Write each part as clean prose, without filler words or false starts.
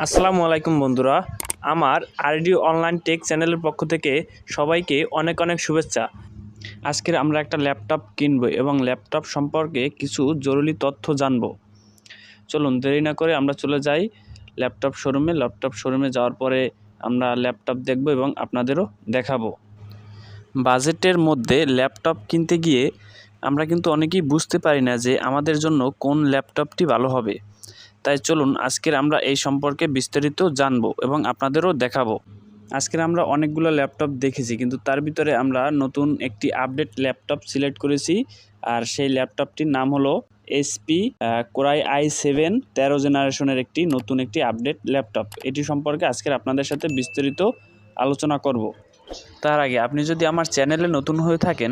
আসসালামু আলাইকুম বন্ধুরা, আমার আরডি অনলাইন টেক চ্যানেলের পক্ষ থেকে সবাইকে অনেক অনেক শুভেচ্ছা। আজকের আমরা একটা ল্যাপটপ কিনব এবং ল্যাপটপ সম্পর্কে কিছু জরুরি তথ্য জানব। চলুন দেরি না করে আমরা চলে যাই ল্যাপটপ শোরুমে যাওয়ার পরে আমরা ল্যাপটপ দেখব এবং আপনাদেরও দেখাবো। বাজেটের মধ্যে ল্যাপটপ কিনতে গিয়ে আমরা কিন্তু অনেকেই বুঝতে পারি না যে আমাদের জন্য কোন ল্যাপটপটি ভালো হবে। তাই চলুন আজকের আমরা এই সম্পর্কে বিস্তারিত জানব এবং আপনাদেরও দেখাবো। আজকের আমরা অনেকগুলো ল্যাপটপ দেখেছি, কিন্তু তার ভিতরে আমরা নতুন একটি আপডেট ল্যাপটপ সিলেক্ট করেছি। আর সেই ল্যাপটপটির নাম হলো HP কোরাই i7 13 জেনারেশনের নতুন একটি আপডেট ল্যাপটপ। এটি সম্পর্কে আজকের আপনাদের সাথে বিস্তারিত আলোচনা করব। তার আগে আপনি যদি আমার চ্যানেলে নতুন হয়ে থাকেন,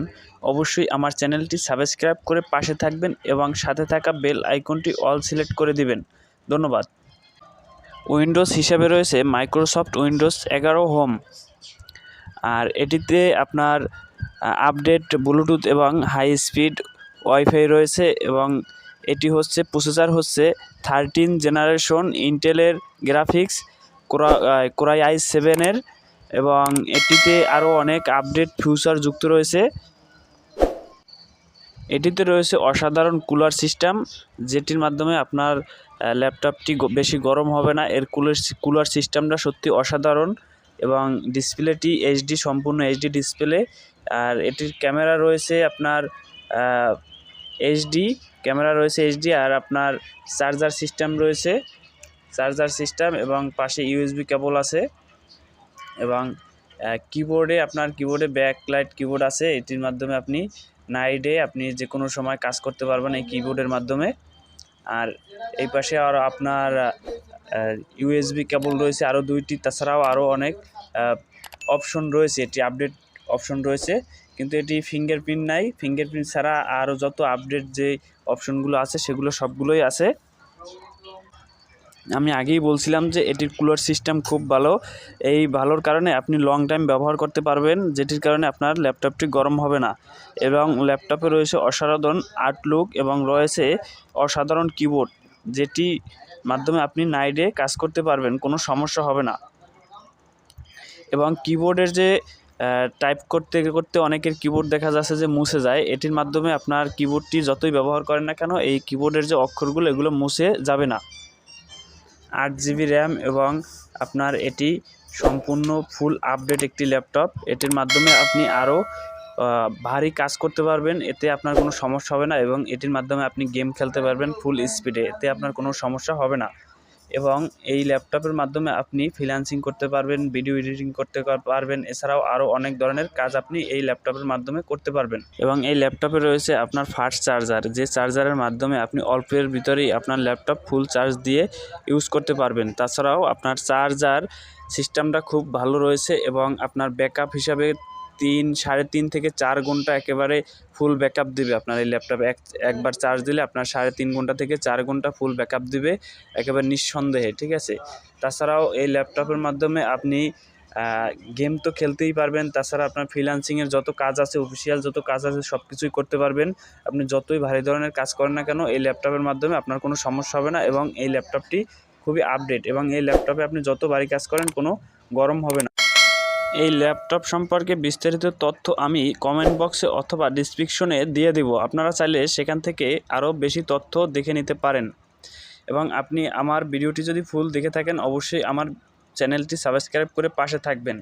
অবশ্যই আমার চ্যানেলটি সাবস্ক্রাইব করে পাশে থাকবেন এবং সাথে থাকা বেল আইকনটি অল সিলেক্ট করে দিবেন। ধন্যবাদ। উইন্ডোজ হিসাবে রয়েছে মাইক্রোসফট উইন্ডোজ 11 হোম। আর এটিতে আপনার আপডেট ব্লুটুথ এবং হাই স্পিড ওয়াইফাই রয়েছে এবং এটি হচ্ছে প্রসেসর হচ্ছে 13 জেনারেশন ইন্টেলের গ্রাফিক্স কোরাই i7 এবং এটিতে আরও অনেক আপডেট ফিচার যুক্ত রয়েছে। এটিতে রয়েছে অসাধারণ কুলার সিস্টেম, যেটির মাধ্যমে আপনার ল্যাপটপটি বেশি গরম হবে না। এর কুলার সিস্টেমটা সত্যি অসাধারণ এবং ডিসপ্লেটি সম্পূর্ণ এইচডি ডিসপ্লে। আর এটির ক্যামেরা রয়েছে আপনার এইচডি আর আপনার চার্জার সিস্টেম এবং পাশে ইউএসবি কেবল আছে এবং কিবোর্ডে ব্যাকলাইট কিবোর্ড আছে। এটির মাধ্যমে আপনি নাইটে আপনি যে কোনো সময় কাজ করতে পারবেন এই কিবোর্ডের মাধ্যমে। আর এই পাশে আরও আপনার ইউএসবি কেবল রয়েছে আরও 2টি। তাছাড়াও আরও অনেক অপশন রয়েছে, এটি আপডেট অপশন রয়েছে, কিন্তু এটি ফিঙ্গারপ্রিন্ট নাই। ফিঙ্গারপ্রিন্ট ছাড়া আরও যত আপডেট যে অপশনগুলো আছে সেগুলো সবগুলোই আছে। আমি আগেই বলছিলাম যে এটির কুলার সিস্টেম খুব ভালো। এই ভালোর কারণে আপনি লং টাইম ব্যবহার করতে পারবেন, যেটির কারণে আপনার ল্যাপটপটি গরম হবে না। এবং ল্যাপটপে রয়েছে অসাধারণ আউটলুক এবং রয়েছে অসাধারণ কিবোর্ড, যেটি মাধ্যমে আপনি নাইটে কাজ করতে পারবেন, কোনো সমস্যা হবে না। এবং কিবোর্ডের যে টাইপ করতে করতে অনেকের কিবোর্ড দেখা যাচ্ছে যে মুছে যায়, এটির মাধ্যমে আপনার কিবোর্ডটি যতই ব্যবহার করেন না কেন এই কিবোর্ডের যে অক্ষরগুলো এগুলো মুছে যাবে না। 8GB র্যাম এবং আপনার এটি সম্পূর্ণ ফুল আপডেট একটি ল্যাপটপ। এটির মাধ্যমে আপনি আরও ভারী কাজ করতে পারবেন, এতে আপনার কোনো সমস্যা হবে না। এবং এটির মাধ্যমে আপনি গেম খেলতে পারবেন ফুল স্পিডে, এতে আপনার কোনো সমস্যা হবে না। এবং এই ল্যাপটপের মাধ্যমে আপনি ফ্রিল্যান্সিং করতে পারবেন, ভিডিও এডিটিং করতে পারবেন, এছাড়াও আরও অনেক ধরনের কাজ আপনি এই ল্যাপটপের মাধ্যমে করতে পারবেন। এবং এই ল্যাপটপে রয়েছে আপনার ফাস্ট চার্জার, যে চার্জারের মাধ্যমে আপনি অল্পের ভিতরেই আপনার ল্যাপটপ ফুল চার্জ দিয়ে ইউজ করতে পারবেন। তাছাড়াও আপনার চার্জার সিস্টেমটা খুব ভালো রয়েছে এবং আপনার ব্যাকআপ হিসাবে 3.5 থেকে 4 ঘন্টা একেবারে ফুল ব্যাকআপ দিবে। আপনার এই ল্যাপটপ একবার চার্জ দিলে আপনার 3.5 ঘন্টা থেকে 4 ঘন্টা ফুল ব্যাকআপ দিবে একেবারে নিঃসন্দেহে, ঠিক আছে। তাছাড়াও এই ল্যাপটপের মাধ্যমে আপনি গেম তো খেলতেই পারবেন, তাছাড়া আপনার ফ্রিল্যান্সিংয়ের যত কাজ আছে, অফিসিয়াল যত কাজ আছে সব কিছুই করতে পারবেন। আপনি যতই ভারী ধরনের কাজ করেন না কেন এই ল্যাপটপের মাধ্যমে আপনার কোনো সমস্যা হবে না। এবং এই ল্যাপটপটি খুবই আপডেট এবং এই ল্যাপটপে আপনি যত ভারী কাজ করেন কোনো গরম হবে না। এই ল্যাপটপ সম্পর্কে বিস্তারিত তথ্য আমি কমেন্ট বক্সে অথবা ডিসক্রিপশনে দিয়ে দেব, আপনারা চাইলে সেখান থেকে আরও বেশি তথ্য দেখে নিতে পারেন। এবং আপনি আমার ভিডিওটি যদি ফুল দেখে থাকেন অবশ্যই আমার চ্যানেলটি সাবস্ক্রাইব করে পাশে থাকবেন।